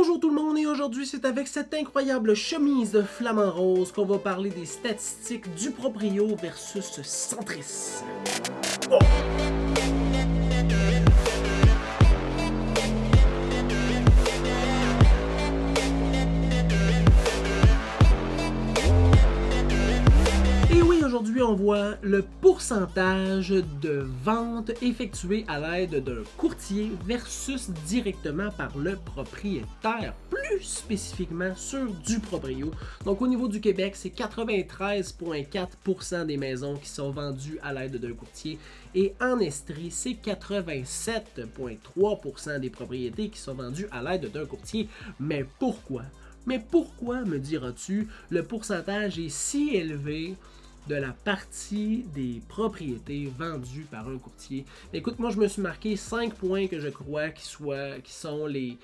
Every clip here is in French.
Bonjour tout le monde et aujourd'hui c'est avec cette incroyable chemise de flamant rose qu'on va parler des statistiques du proprio versus Centris. Oh! Et oui, aujourd'hui on voit le pourcentage de ventes effectuées à l'aide d'un courtier versus directement par le propriétaire, plus spécifiquement sur du proprio. Donc au niveau du Québec, c'est 93,4% des maisons qui sont vendues à l'aide d'un courtier et en Estrie, c'est 87,3% des propriétés qui sont vendues à l'aide d'un courtier. Mais pourquoi? Me diras-tu, le pourcentage est si élevé de la partie des propriétés vendues par un courtier? Écoute, moi je me suis marqué 5 points que je crois qui sont les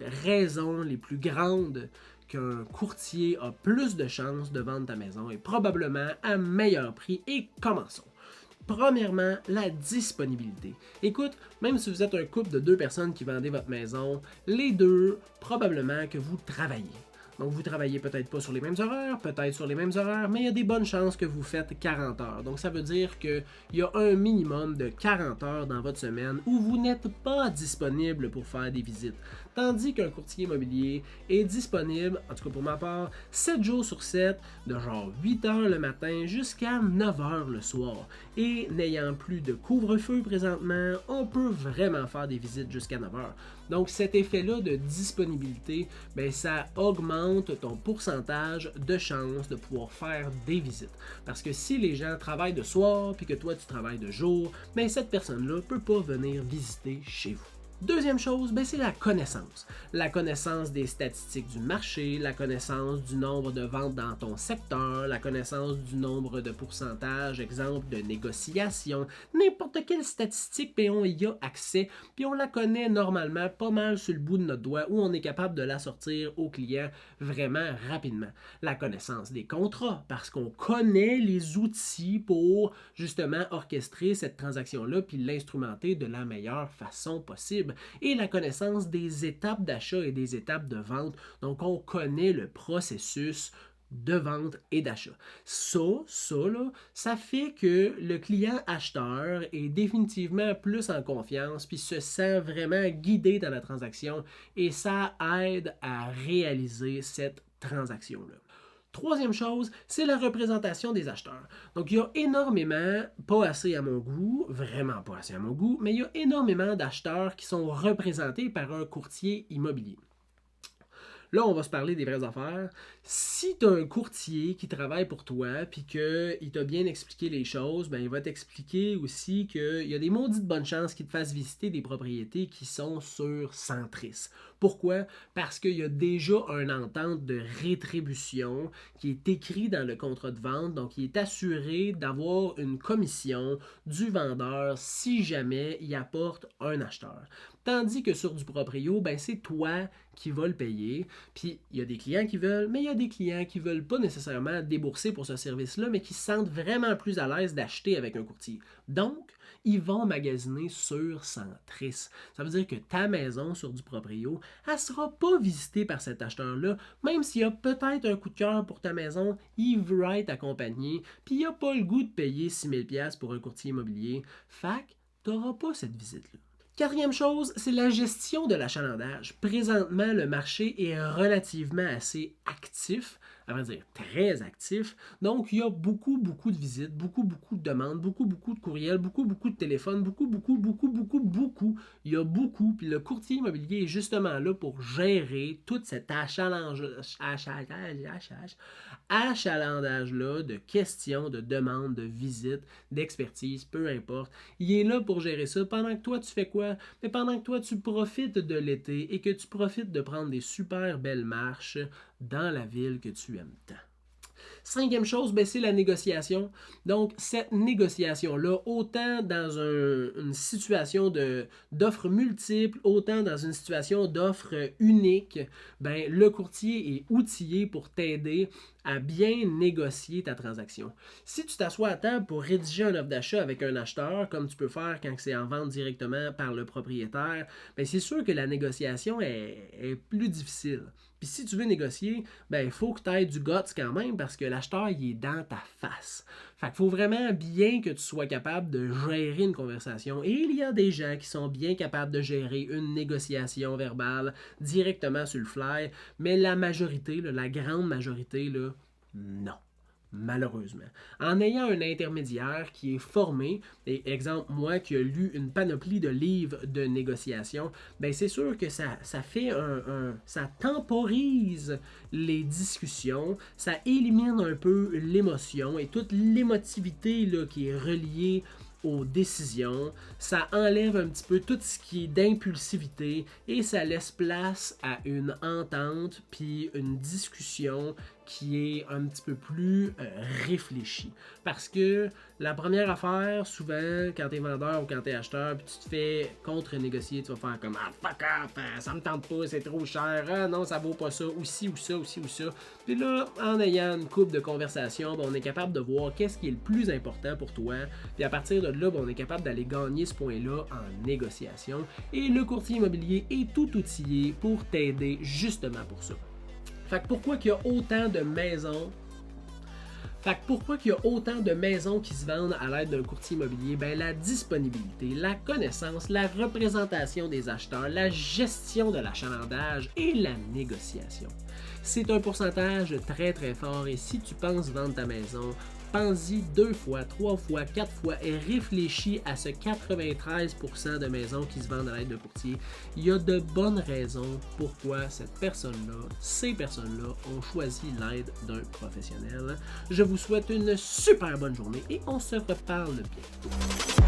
raisons les plus grandes qu'un courtier a plus de chances de vendre ta maison et probablement à meilleur prix. Et commençons. Premièrement, la disponibilité. Écoute, même si vous êtes un couple de 2 personnes qui vendez votre maison, les deux, probablement que vous travaillez. Donc, vous travaillez peut-être pas sur les mêmes horaires, peut-être sur les mêmes horaires, mais il y a des bonnes chances que vous faites 40 heures. Donc, ça veut dire qu'il y a un minimum de 40 heures dans votre semaine où vous n'êtes pas disponible pour faire des visites. Tandis qu'un courtier immobilier est disponible, en tout cas pour ma part, 7 jours sur 7, de genre 8 heures le matin jusqu'à 9 heures le soir. Et n'ayant plus de couvre-feu présentement, on peut vraiment faire des visites jusqu'à 9 heures. Donc cet effet-là de disponibilité, ça augmente ton pourcentage de chances de pouvoir faire des visites. Parce que si les gens travaillent de soir puis que toi tu travailles de jour, cette personne-là ne peut pas venir visiter chez vous. Deuxième chose, c'est la connaissance. La connaissance des statistiques du marché, la connaissance du nombre de ventes dans ton secteur, la connaissance du nombre de pourcentages, exemple de négociations, n'importe quelle statistique, on y a accès, puis on la connaît normalement pas mal sur le bout de notre doigt où on est capable de la sortir au client vraiment rapidement. La connaissance des contrats, parce qu'on connaît les outils pour justement orchestrer cette transaction-là puis l'instrumenter de la meilleure façon possible. Et la connaissance des étapes d'achat et des étapes de vente. Donc, on connaît le processus de vente et d'achat. Ça fait que le client acheteur est définitivement plus en confiance puis se sent vraiment guidé dans la transaction et ça aide à réaliser cette transaction-là. Troisième chose, c'est la représentation des acheteurs. Donc, il y a énormément, pas assez à mon goût, vraiment pas assez à mon goût, mais il y a énormément d'acheteurs qui sont représentés par un courtier immobilier. Là, on va se parler des vraies affaires. Si tu as un courtier qui travaille pour toi puis qu'il t'a bien expliqué les choses, il va t'expliquer aussi qu'il y a des maudites bonnes chances qu'il te fasse visiter des propriétés qui sont sur Centris. Pourquoi? Parce qu'il y a déjà une entente de rétribution qui est écrite dans le contrat de vente, donc il est assuré d'avoir une commission du vendeur si jamais il apporte un acheteur. Tandis que sur du proprio, c'est toi qui vas le payer. Puis il y a des clients qui veulent, mais il y a des clients qui ne veulent pas nécessairement débourser pour ce service-là, mais qui se sentent vraiment plus à l'aise d'acheter avec un courtier. Donc, ils vont magasiner sur Centris. Ça veut dire que ta maison sur du proprio, elle ne sera pas visitée par cet acheteur-là, même s'il a peut-être un coup de cœur pour ta maison, il veut être accompagné, puis il n'a pas le goût de payer 6 000 $ pour un courtier immobilier. Fac, tu n'auras pas cette visite-là. Quatrième chose, c'est la gestion de l'achalandage. Présentement, le marché est relativement assez actif, à vrai dire très actif. Donc, il y a beaucoup de visites, beaucoup de demandes, beaucoup de courriels, beaucoup de téléphones, beaucoup. Il y a beaucoup. Puis le courtier immobilier est justement là pour gérer tout cet achalandage-là de questions, de demandes, de visites, d'expertise, peu importe. Il est là pour gérer ça pendant que toi, tu fais quoi? Mais pendant que toi, tu profites de l'été et que tu profites de prendre des super belles marches dans la ville que tu aimes tant. Cinquième chose, c'est la négociation. Donc, cette négociation-là, autant dans une situation d'offres multiples, autant dans une situation d'offres unique, le courtier est outillé pour t'aider à bien négocier ta transaction. Si tu t'assois à table pour rédiger une offre d'achat avec un acheteur, comme tu peux faire quand c'est en vente directement par le propriétaire, bien c'est sûr que la négociation est plus difficile. Puis si tu veux négocier, ben il faut que tu aies du guts quand même parce que l'acheteur, il est dans ta face. Fait qu'il faut vraiment bien que tu sois capable de gérer une conversation. Et il y a des gens qui sont bien capables de gérer une négociation verbale directement sur le fly, mais la majorité, la grande majorité, non. Malheureusement. En ayant un intermédiaire qui est formé, et exemple, moi qui ai lu une panoplie de livres de négociation, ben c'est sûr que ça fait ça temporise les discussions, ça élimine un peu l'émotion et toute l'émotivité là, qui est reliée aux décisions, ça enlève un petit peu tout ce qui est d'impulsivité et ça laisse place à une entente puis une discussion qui est un petit peu plus réfléchie. Parce que la première affaire, souvent, quand tu es vendeur ou quand tu es acheteur, puis tu te fais contre-négocier, tu vas faire comme « Ah, fuck off, ça me tente pas, c'est trop cher, ah non, ça vaut pas ça, ou ci, ou ça, ou ci, ou ça. » Puis là, en ayant une couple de conversations, ben, on est capable de voir qu'est-ce qui est le plus important pour toi. Puis à partir de là, ben, on est capable d'aller gagner ce point-là en négociation. Et le courtier immobilier est tout outillé pour t'aider justement pour ça. Fait que pourquoi qu'il y a autant de maisons qui se vendent à l'aide d'un courtier immobilier? Ben, la disponibilité, la connaissance, la représentation des acheteurs, la gestion de l'achalandage et la négociation. C'est un pourcentage très très fort et si tu penses vendre ta maison, pense-y 2 fois, 3 fois, 4 fois et réfléchis à ce 93% de maisons qui se vendent à l'aide de courtier. Il y a de bonnes raisons pourquoi ces personnes-là ont choisi l'aide d'un professionnel. Je vous souhaite une super bonne journée et on se reparle bientôt.